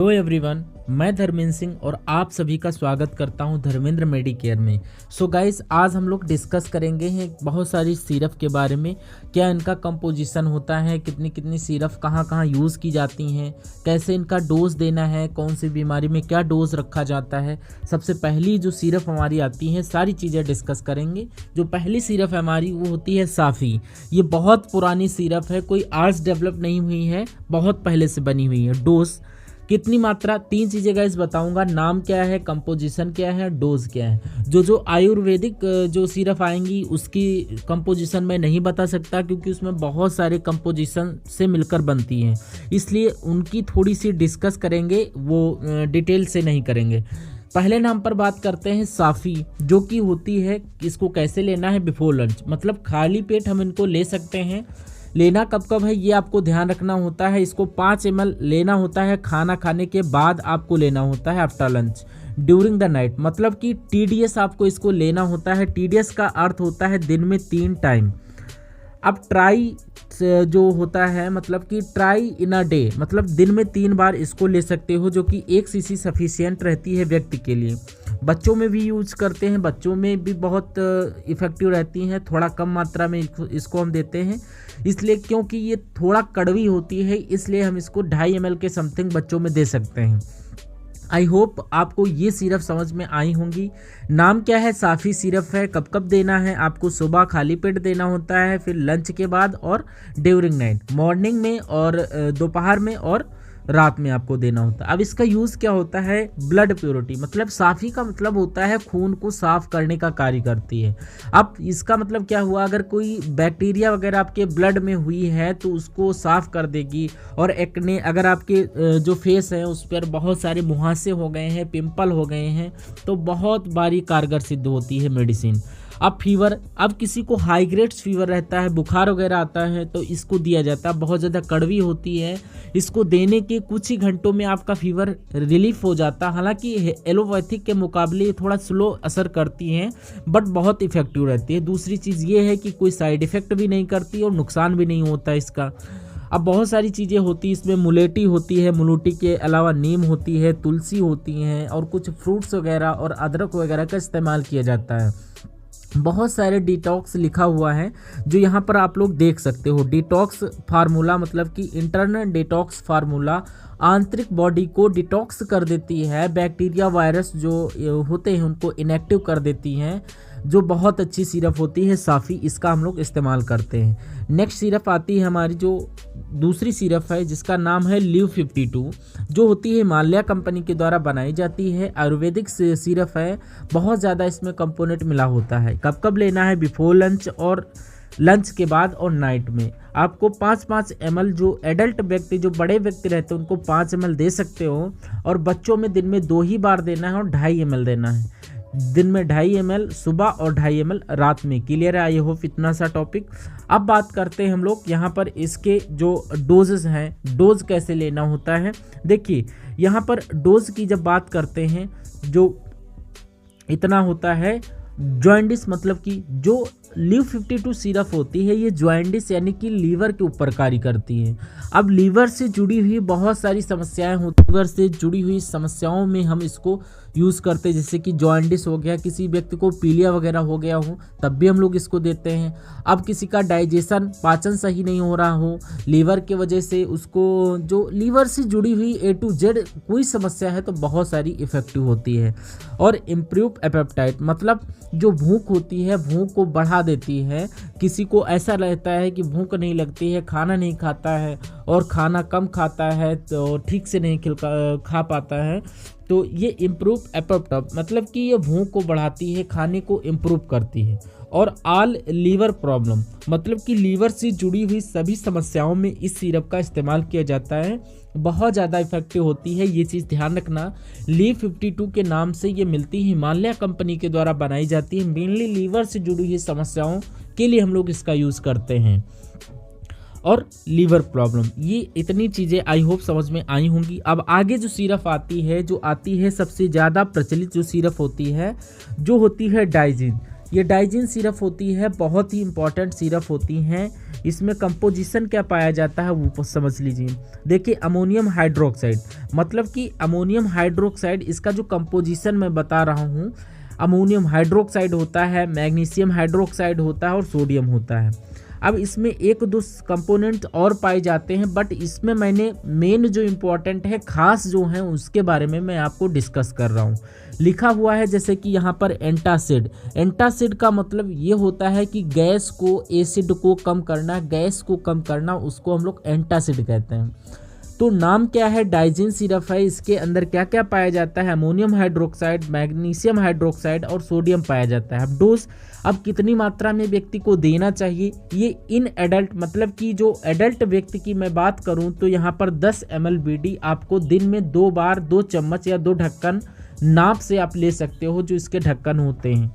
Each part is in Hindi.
हेलो एवरीवन, मैं धर्मेंद्र सिंह और आप सभी का स्वागत करता हूं धर्मेंद्र मेडिकेयर में। सो गाइस, आज हम लोग डिस्कस करेंगे हैं बहुत सारी सिरप के बारे में। क्या इनका कंपोजिशन होता है, कितनी कितनी सिरप कहां कहां यूज़ की जाती हैं, कैसे इनका डोज देना है, कौन सी बीमारी में क्या डोज रखा जाता है। सबसे पहली जो सिरप हमारी आती है, सारी चीज़ें डिस्कस करेंगे। जो पहली सिरप हमारी वो होती है साफ़ी। ये बहुत पुरानी सिरप है, कोई आज डेवलप नहीं हुई है, बहुत पहले से बनी हुई है। डोज कितनी मात्रा, तीन चीज़ें गाइस बताऊंगा। नाम क्या है, कंपोजिशन क्या है, डोज क्या है। जो आयुर्वेदिक जो सिरप आएंगी उसकी कंपोजिशन मैं नहीं बता सकता, क्योंकि उसमें बहुत सारे कंपोजिशन से मिलकर बनती हैं, इसलिए उनकी थोड़ी सी डिस्कस करेंगे, वो डिटेल से नहीं करेंगे। पहले नाम पर बात करते हैं साफ़ी, जो कि होती है, इसको कैसे लेना है, बिफोर लंच, मतलब खाली पेट हम इनको ले सकते हैं। लेना कब कब है ये आपको ध्यान रखना होता है। इसको 5 ml लेना होता है, खाना खाने के बाद आपको लेना होता है, after lunch, during the night. मतलब कि TDS आपको इसको लेना होता है। TDS का अर्थ होता है दिन में 3 टाइम। अब ट्राई जो होता है, मतलब कि ट्राई इन अ डे, मतलब दिन में 3 बार इसको ले सकते हो, जो कि 1 cc सफिशियंट रहती है व्यक्ति के लिए। बच्चों में भी यूज करते हैं, बच्चों में भी बहुत इफ़ेक्टिव रहती हैं। थोड़ा कम मात्रा में इसको हम देते हैं, इसलिए क्योंकि ये थोड़ा कड़वी होती है, इसलिए हम इसको 2.5 ml के समथिंग बच्चों में दे सकते हैं। आई होप आपको ये सिरप समझ में आई होंगी। नाम क्या है, साफ़ी सिरप है। कब कब देना है आपको, सुबह खाली पेट देना होता है, फिर लंच के बाद और ड्यूरिंग नाइट, मॉर्निंग में और दोपहर में और रात में आपको देना होता है। अब इसका यूज़ क्या होता है, ब्लड प्योरिटी, मतलब साफ़ी का मतलब होता है खून को साफ करने का कार्य करती है। अब इसका मतलब क्या हुआ, अगर कोई बैक्टीरिया वगैरह आपके ब्लड में हुई है तो उसको साफ कर देगी। और एक्ने, अगर आपके जो फेस है उस पर बहुत सारे मुहासे हो गए हैं, पिंपल हो गए हैं, तो बहुत बारी कारगर सिद्ध होती है मेडिसिन। अब फीवर, अब किसी को हाई ग्रेड फीवर रहता है, बुखार वगैरह आता है, तो इसको दिया जाता है। बहुत ज़्यादा कड़वी होती है, इसको देने के कुछ ही घंटों में आपका फीवर रिलीफ हो जाता है। हालांकि एलोपैथिक के मुकाबले थोड़ा स्लो असर करती हैं, बट बहुत इफेक्टिव रहती है। दूसरी चीज़ ये है कि कोई साइड इफ़ेक्ट भी नहीं करती और नुकसान भी नहीं होता इसका। अब बहुत सारी चीज़ें होती हैं इसमें, मुलेठी होती है, मुलेठी के अलावा नीम होती है, तुलसी होती हैं, और कुछ फ्रूट्स वगैरह और अदरक वगैरह का इस्तेमाल किया जाता है। बहुत सारे डिटॉक्स लिखा हुआ है, जो यहाँ पर आप लोग देख सकते हो। डिटॉक्स फार्मूला, मतलब कि इंटरनल डिटॉक्स फार्मूला आंतरिक बॉडी को डिटॉक्स कर देती है, बैक्टीरिया वायरस जो होते हैं उनको इनएक्टिव कर देती हैं, जो बहुत अच्छी सिरप होती है साफ़ी। इसका हम लोग इस्तेमाल करते हैं। नेक्स्ट सिरप आती है हमारी, जो दूसरी सिरप है, जिसका नाम है लिव 52, जो होती है हिमालय कंपनी के द्वारा बनाई जाती है। आयुर्वेदिक सिरप है, बहुत ज़्यादा इसमें कंपोनेंट मिला होता है। कब कब लेना है, बिफोर लंच और लंच के बाद और नाइट में। आपको 5-5 ml, जो एडल्ट व्यक्ति, जो बड़े व्यक्ति रहते हैं उनको 5 ml दे सकते हो, और बच्चों में दिन में 2 ही बार देना है और 2.5 ml देना है। दिन में 2.5 ml सुबह और 2.5 ml रात में। क्लियर है? आई होप इतना सा टॉपिक। अब बात करते हैं हम लोग यहाँ पर इसके जो डोजेस हैं, डोज कैसे लेना होता है। देखिए, यहाँ पर डोज की जब बात करते हैं, जो इतना होता है जॉइंडिस, मतलब कि जो लिव 52 सिरप होती है, ये जॉइंडिस यानी कि लीवर के ऊपर कार्य करती है। अब लीवर से जुड़ी हुई बहुत सारी समस्याएं होती हैं, लीवर से जुड़ी हुई समस्याओं में हम इसको यूज़ करते हैं। जैसे कि जॉइंडिस हो गया, किसी व्यक्ति को पीलिया वगैरह हो गया हो, तब भी हम लोग इसको देते हैं। अब किसी का डाइजेशन, पाचन सही नहीं हो रहा हो लीवर के वजह से, उसको जो लीवर से जुड़ी हुई A to Z कोई समस्या है, तो बहुत सारी इफ़ेक्टिव होती है। और इम्प्रूव एपेटाइट, मतलब जो भूख होती है, भूख को बढ़ा देती है। किसी को ऐसा रहता है कि भूख नहीं लगती है, खाना नहीं खाता है, और खाना कम खाता है तो ठीक से नहीं खा पाता है, तो ये इम्प्रूव एपेटाइट, मतलब कि ये भूख को बढ़ाती है, खाने को इम्प्रूव करती है। और ऑल लीवर प्रॉब्लम, मतलब कि लीवर से जुड़ी हुई सभी समस्याओं में इस सिरप का इस्तेमाल किया जाता है। बहुत ज़्यादा इफेक्टिव होती है, ये चीज़ ध्यान रखना। लिव 52 के नाम से ये मिलती है, हिमालय कंपनी के द्वारा बनाई जाती है। मेनली लीवर से जुड़ी हुई समस्याओं के लिए हम लोग इसका यूज़ करते हैं। और लीवर प्रॉब्लम, ये इतनी चीज़ें आई होप समझ में आई होंगी। अब आगे जो सिरप आती है, जो आती है सबसे ज़्यादा प्रचलित जो सिरप होती है, जो होती है डाइजिन। ये डाइजीन सिरप होती है, बहुत ही इंपॉर्टेंट सिरप होती हैं। इसमें कंपोजिशन क्या पाया जाता है वो समझ लीजिए। देखिए अमोनियम हाइड्रोक्साइड, मतलब कि अमोनियम हाइड्रोक्साइड, इसका जो कंपोजिशन मैं बता रहा हूँ, अमोनियम हाइड्रोक्साइड होता है, मैग्नीशियम हाइड्रोक्साइड होता है और सोडियम होता है। अब इसमें एक दो कंपोनेंट और पाए जाते हैं, बट इसमें मैंने मेन जो इम्पोर्टेंट है, खास जो है, उसके बारे में मैं आपको डिस्कस कर रहा हूँ। लिखा हुआ है जैसे कि यहाँ पर एंटासिड। एंटासिड का मतलब ये होता है कि गैस को, एसिड को कम करना, गैस को कम करना, उसको हम लोग एंटासिड कहते हैं। तो नाम क्या है, डाइजीन सिरप है। इसके अंदर क्या क्या पाया जाता है, अमोनियम हाइड्रोक्साइड, मैग्नीशियम हाइड्रोक्साइड और सोडियम पाया जाता है। अब डोज, अब कितनी मात्रा में व्यक्ति को देना चाहिए, ये इन एडल्ट, मतलब कि जो एडल्ट व्यक्ति की मैं बात करूं तो यहाँ पर 10 ml BD आपको दिन में 2 बार 2 चम्मच या 2 ढक्कन नाप से आप ले सकते हो, जो इसके ढक्कन होते हैं,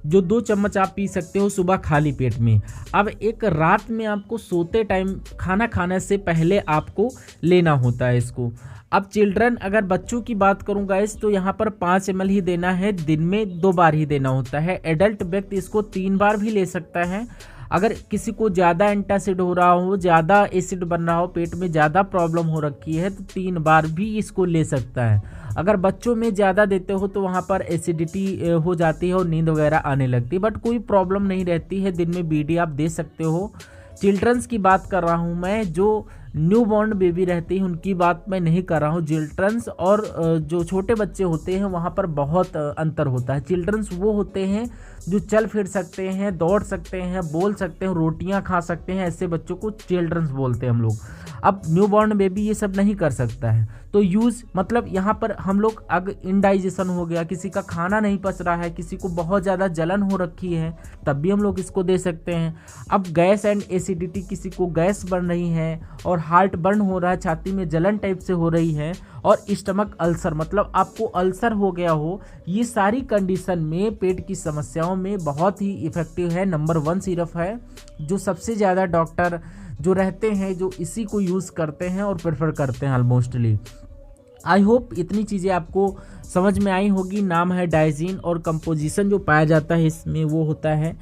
जो 2 चम्मच आप पी सकते हो सुबह खाली पेट में। अब एक रात में आपको सोते टाइम, खाना खाने से पहले आपको लेना होता है इसको। अब चिल्ड्रन, अगर बच्चों की बात करूं गाइस, तो यहाँ पर 5 ml ही देना है, दिन में 2 बार ही देना होता है। एडल्ट व्यक्ति इसको 3 बार भी ले सकता है। अगर किसी को ज़्यादा एंटासिड हो रहा हो, ज़्यादा एसिड बन रहा हो, पेट में ज़्यादा प्रॉब्लम हो रखी है, तो 3 बार भी इसको ले सकता है। अगर बच्चों में ज़्यादा देते हो तो वहाँ पर एसिडिटी हो जाती है और नींद वगैरह आने लगती है, बट कोई प्रॉब्लम नहीं रहती है, दिन में BD आप दे सकते हो। चिल्ड्रंस की बात कर रहा हूँ मैं, जो न्यू बॉर्न बेबी रहती है उनकी बात मैं नहीं कर रहा हूँ। चिल्ड्रंस और जो छोटे बच्चे होते हैं वहाँ पर बहुत अंतर होता है। चिल्ड्रंस वो होते हैं जो चल फिर सकते हैं, दौड़ सकते हैं, बोल सकते हैं, रोटियां खा सकते हैं, ऐसे बच्चों को चिल्ड्रंस बोलते हैं हम लोग। अब न्यू बॉर्न बेबी ये सब नहीं कर सकता है, तो यूज़, मतलब यहाँ पर हम लोग, अगर इंडाइजेशन हो गया, किसी का खाना नहीं पच रहा है, किसी को बहुत ज़्यादा जलन हो रखी है, तब भी हम लोग इसको दे सकते हैं। अब गैस एंड एसिडिटी, किसी को गैस बन रही है और हार्ट बर्न हो रहा है, छाती में जलन टाइप से हो रही है, और स्टमक अल्सर, मतलब आपको अल्सर हो गया हो, ये सारी कंडीशन में, पेट की समस्याओं में बहुत ही इफ़ेक्टिव है। नंबर 1 सिरप है, जो सबसे ज़्यादा डॉक्टर जो रहते हैं जो इसी को यूज़ करते हैं और प्रेफर करते हैं ऑलमोस्टली। आई होप इतनी चीज़ें आपको समझ में आई होगी। नाम है डाइजीन, और कंपोजिशन जो पाया जाता है इसमें वो होता है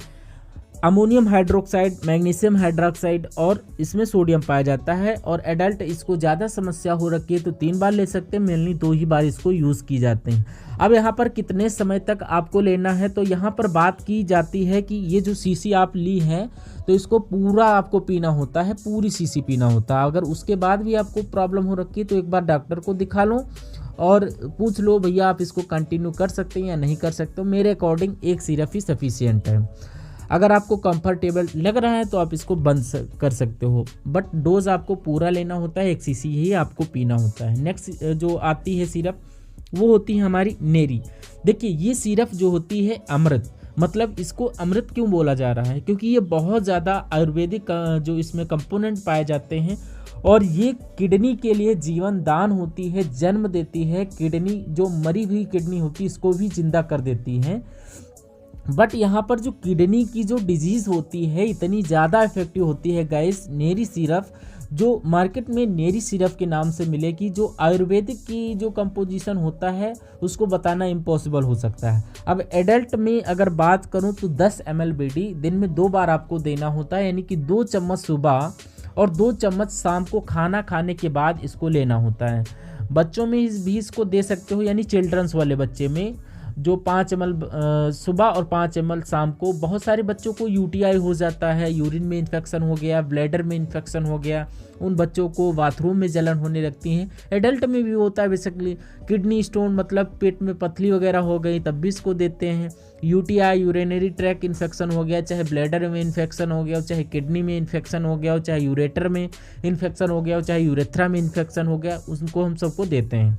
अमोनियम हाइड्रोक्साइड, मैग्नीशियम हाइड्रोक्साइड और इसमें सोडियम पाया जाता है। और एडल्ट इसको ज़्यादा समस्या हो रखी है तो 3 बार ले सकते हैं, मेनली 2 ही बार इसको यूज़ की जाते हैं। अब यहाँ पर कितने समय तक आपको लेना है, तो यहाँ पर बात की जाती है कि ये जो शीशी आप ली है तो इसको पूरा आपको पीना होता है, पूरी शीशी पीना होता है। अगर उसके बाद भी आपको प्रॉब्लम हो रखी है तो एक बार डॉक्टर को दिखा लो और पूछ लो भैया आप इसको कंटिन्यू कर सकते हैं या नहीं कर सकते हो। मेरे अकॉर्डिंग एक सिरप ही सफिशियंट है। अगर आपको कंफर्टेबल लग रहा है तो आप इसको बंद कर सकते हो, बट डोज आपको पूरा लेना होता है, 1 शीशी ही आपको पीना होता है। नेक्स्ट जो आती है सिरप वो होती है हमारी नेरी। देखिए ये सिरप जो होती है अमृत, मतलब इसको अमृत क्यों बोला जा रहा है, क्योंकि ये बहुत ज़्यादा आयुर्वेदिक जो इसमें कंपोनेंट पाए जाते हैं और ये किडनी के लिए जीवन दान होती है, जन्म देती है। किडनी जो मरी हुई किडनी होती है इसको भी जिंदा कर देती है। बट यहाँ पर जो किडनी की जो डिजीज़ होती है इतनी ज़्यादा इफेक्टिव होती है गाइस, नेरी सिरप जो मार्केट में नेरी सिरप के नाम से मिलेगी, जो आयुर्वेदिक की जो कंपोजिशन होता है उसको बताना इम्पॉसिबल हो सकता है। अब एडल्ट में अगर बात करूं तो 10 ml BD दिन में 2 बार आपको देना होता है, यानी कि 2 चम्मच सुबह और 2 चम्मच शाम को खाना खाने के बाद इसको लेना होता है। बच्चों में भी इसको दे सकते हो, यानी चिल्ड्रंस वाले बच्चे में जो 5 ml सुबह और 5 ml शाम को। बहुत सारे बच्चों को UTI हो जाता है, यूरिन में इन्फेक्शन हो गया, ब्लैडर में इन्फेक्शन हो गया, उन बच्चों को बाथरूम में जलन होने लगती है। एडल्ट में भी होता है बेसिकली, किडनी स्टोन मतलब पेट में पथरी वगैरह हो गई तब भी इसको देते हैं। UTI यूरिनरी ट्रैक इन्फेक्शन हो गया, चाहे ब्लैडर में इन्फेक्शन हो गया हो, चाहे किडनी में इन्फेक्शन हो गया हो, चाहे यूरेटर में इन्फेक्शन हो गया हो, चाहे यूरेथ्रा में इन्फेक्शन हो गया, उसको हम सबको देते हैं।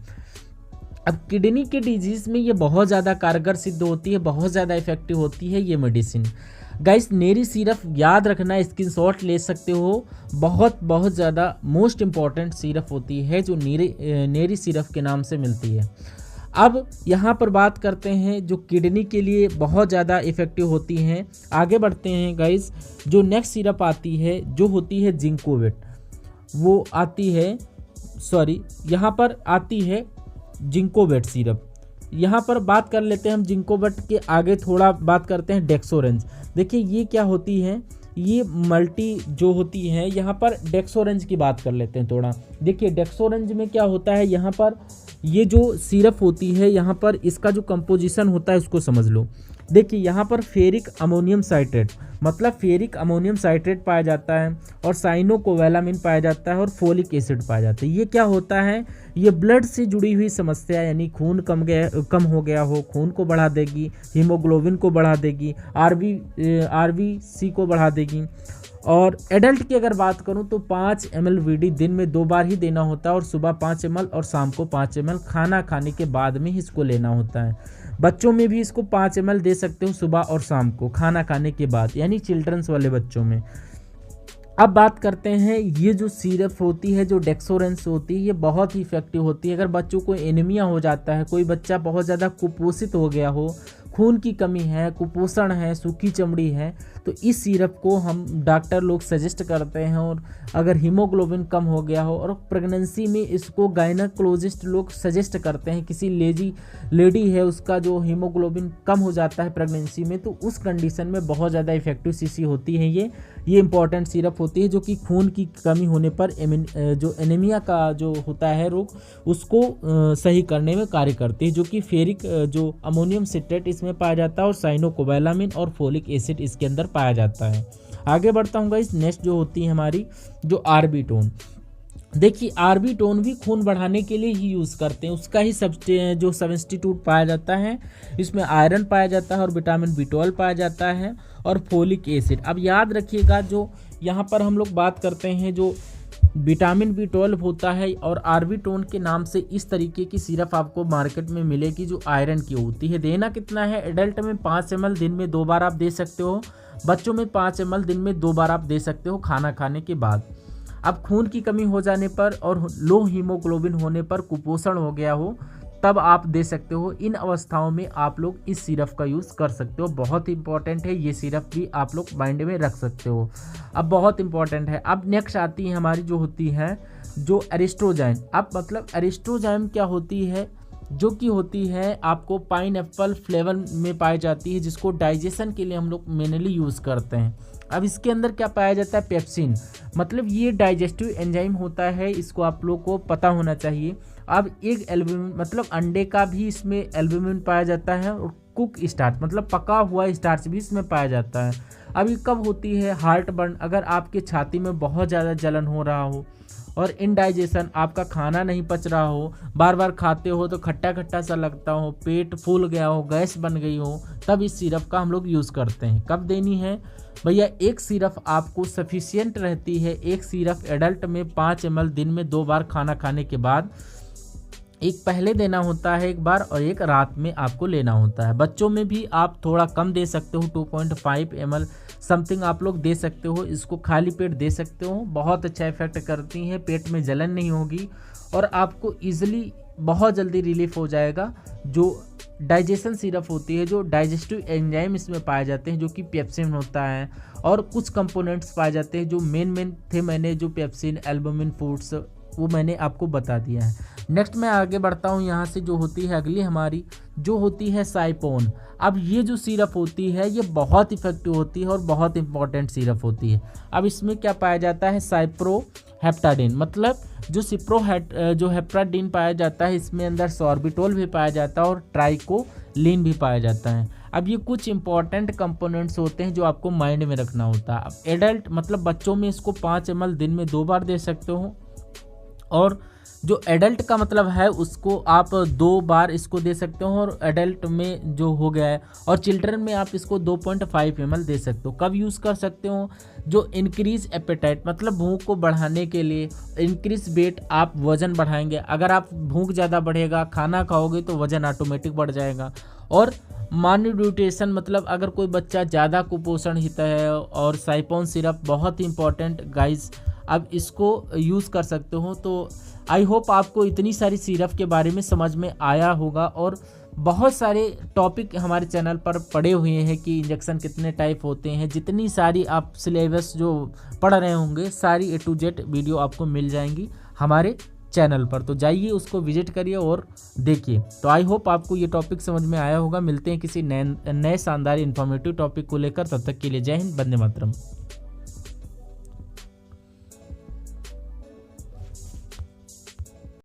अब किडनी के डिजीज़ में ये बहुत ज़्यादा कारगर सिद्ध होती है, बहुत ज़्यादा इफेक्टिव होती है ये मेडिसिन। गाइस नेरी सिरप याद रखना, स्क्रीनशॉट ले सकते हो, बहुत ज़्यादा मोस्ट इम्पॉर्टेंट सिरप होती है जो नेरी सिरप के नाम से मिलती है। अब यहाँ पर बात करते हैं जो किडनी के लिए बहुत ज़्यादा इफ़ेक्टिव होती हैं। आगे बढ़ते हैं गाइस, जो नेक्स्ट सिरप आती है जो होती है जिंकोवेट, वो आती है, सॉरी यहाँ पर आती है जिंकोवेट सिरप। यहाँ पर बात कर लेते हैं हम जिंकोबट के आगे थोड़ा बात करते हैं डेक्सोरेंज। देखिए ये क्या होती है, ये मल्टी जो होती है, यहाँ पर डेक्सोरेंज की बात कर लेते हैं थोड़ा। देखिए डेक्सोरेंज में क्या होता है, यहाँ पर ये जो सिरप होती है, यहाँ पर इसका जो कंपोजिशन होता है उसको समझ लो। देखिए यहाँ पर फेरिक अमोनियम साइट्रेट मतलब फेरिक अमोनियम साइट्रेट पाया जाता है, और साइनोकोवैलामिन पाया जाता है, और फोलिक एसिड पाया जाता है। ये क्या होता है, ये ब्लड से जुड़ी हुई समस्या, यानी खून कम हो गया हो, खून को बढ़ा देगी, हीमोग्लोबिन को बढ़ा देगी, आरबीसी को बढ़ा देगी। और एडल्ट की अगर बात करूं तो 5 ml वीडी दिन में 2 बार ही देना होता है, और सुबह 5 ml और शाम को 5 ml खाना खाने के बाद में ही इसको लेना होता है। बच्चों में भी इसको 5 ml दे सकते हो सुबह और शाम को खाना खाने के बाद, यानी चिल्ड्रंस वाले बच्चों में। अब बात करते हैं, ये जो सिरप होती है, जो डेक्सोरेंस होती है, ये बहुत ही इफेक्टिव होती है। अगर बच्चों को एनीमिया हो जाता है, कोई बच्चा बहुत ज़्यादा कुपोषित हो गया हो, खून की कमी है, कुपोषण है, सूखी चमड़ी है, तो इस सिरप को हम डॉक्टर लोग सजेस्ट करते हैं। और अगर हीमोग्लोबिन कम हो गया हो, और प्रेगनेंसी में इसको गायनेकोलॉजिस्ट लोग सजेस्ट करते हैं, किसी लेडी है उसका जो हीमोग्लोबिन कम हो जाता है प्रेगनेंसी में, तो उस कंडीशन में बहुत ज़्यादा इफेक्टिव शीशी होती है ये इंपॉर्टेंट सिरप होती है, जो कि खून की कमी होने पर जो एनीमिया का जो होता है रोग, उसको सही करने में कार्य करती है, जो कि फेरिक जो अमोनियम सिट्रेट इसमें पाया जाता है, और साइनोकोवैलामिन और फोलिक एसिड इसके अंदर पाया जाता है। आगे बढ़ता हूँ गाइस, नेक्स्ट जो होती है हमारी जो आर्बिटोन। देखिए आर्बिटोन भी खून बढ़ाने के लिए ही यूज़ करते हैं, उसका ही जो सब्स्टिट्यूट पाया जाता है। इसमें आयरन पाया जाता है, और विटामिन B12 पाया जाता है, और फोलिक एसिड। अब याद रखिएगा, जो यहाँ पर हम लोग बात करते हैं, जो विटामिन B12 होता है, और आर्बिटोन के नाम से इस तरीके की सिरप आपको मार्केट में मिलेगी, जो आयरन की होती है। देना कितना है, एडल्ट में 5 ml दिन में 2 बार आप दे सकते हो, बच्चों में 5 ml दिन में 2 बार आप दे सकते हो खाना खाने के बाद। अब खून की कमी हो जाने पर और लो हीमोग्लोबिन होने पर, कुपोषण हो गया हो, तब आप दे सकते हो। इन अवस्थाओं में आप लोग इस सिरप का यूज़ कर सकते हो। बहुत इंपॉर्टेंट है, ये सिरप भी आप लोग माइंड में रख सकते हो। अब बहुत इंपॉर्टेंट है, अब नेक्स्ट आती है हमारी जो होती है जो एरिस्ट्रोजाइम। अब मतलब एरिस्ट्रोजाइम क्या होती है, जो कि होती है आपको पाइनएप्पल फ्लेवर में पाई जाती है, जिसको डाइजेशन के लिए हम लोग मेनली यूज़ करते हैं। अब इसके अंदर क्या पाया जाता है, पेप्सिन, मतलब ये डाइजेस्टिव एंजाइम होता है, इसको आप लोग को पता होना चाहिए। अब एक एल्ब्यूमिन मतलब अंडे का भी इसमें एल्ब्यूमिन पाया जाता है, और कुक स्टार्च मतलब पका हुआ स्टार्च भी इसमें पाया जाता है। अब ये कब होती है, हार्ट बर्न, अगर आपके छाती में बहुत ज़्यादा जलन हो रहा हो, और इनडाइजेशन, आपका खाना नहीं पच रहा हो, बार बार खाते हो तो खट्टा खट्टा सा लगता हो, पेट फूल गया हो, गैस बन गई हो, तब इस सिरप का हम लोग यूज़ करते हैं। कब देनी है भैया, एक सिरप आपको सफिशियंट रहती है। एक सिरप एडल्ट में 5 ml दिन में 2 बार खाना खाने के बाद, एक पहले देना होता है एक बार, और एक रात में आपको लेना होता है। बच्चों में भी आप थोड़ा कम दे सकते हो, 2.5 ml समथिंग आप लोग दे सकते हो। इसको खाली पेट दे सकते हो, बहुत अच्छा इफेक्ट करती हैं, पेट में जलन नहीं होगी, और आपको ईजिली बहुत जल्दी रिलीफ हो जाएगा। जो डाइजेशन सिरप होती है, जो डाइजेस्टिव एंजाइम इसमें पाए जाते हैं, जो कि पेप्सिन होता है, और कुछ कंपोनेंट्स पाए जाते हैं जो मेन थे, मैंने जो पेप्सिन, एल्बुमिन, फूड्स, वो मैंने आपको बता दिया है। नेक्स्ट मैं आगे बढ़ता हूँ, यहाँ से जो होती है अगली हमारी जो होती है साइपोन। अब ये जो सिरप होती है, ये बहुत इफेक्टिव होती है और बहुत इंपॉर्टेंट सिरप होती है। अब इसमें क्या पाया जाता है, साइप्रोहेप्टाडिन, मतलब जो हेप्टाडिन पाया जाता है, इसमें अंदर सॉर्बिटोल भी पाया जाता है, और ट्राइकोलिन भी पाया जाता है। अब ये कुछ इंपॉर्टेंट कंपोनेंट्स होते हैं जो आपको माइंड में रखना होता है। अब एडल्ट मतलब बच्चों में इसको 5 ml दिन में 2 बार दे सकते हो, और जो एडल्ट का मतलब है उसको आप 2 बार इसको दे सकते हो, और एडल्ट में जो हो गया है, और चिल्ड्रन में आप इसको 2.5 ml दे सकते हो। कब यूज़ कर सकते हो, जो इंक्रीज एपेटाइट मतलब भूख को बढ़ाने के लिए, इंक्रीज वेट आप वज़न बढ़ाएंगे। अगर आप भूख ज़्यादा बढ़ेगा, खाना खाओगे तो वज़न ऑटोमेटिक बढ़ जाएगा। और मालन्यूट्रिशन मतलब अगर कोई बच्चा ज़्यादा कुपोषण हित है, और साइपोन सिरप बहुत ही इंपॉर्टेंट गाइज, अब इसको यूज़ कर सकते हो। तो आई होप आपको इतनी सारी सिरप के बारे में समझ में आया होगा, और बहुत सारे टॉपिक हमारे चैनल पर पड़े हुए हैं कि इंजेक्शन कितने टाइप होते हैं। जितनी सारी आप सिलेबस जो पढ़ रहे होंगे, सारी A to Z वीडियो आपको मिल जाएंगी हमारे चैनल पर। तो जाइए उसको विजिट करिए और देखिए। तो आई होप आपको ये टॉपिक समझ में आया होगा। मिलते हैं किसी नए शानदार इन्फॉर्मेटिव टॉपिक को लेकर, तब तक के लिए जय हिंद, वंदे मातरम।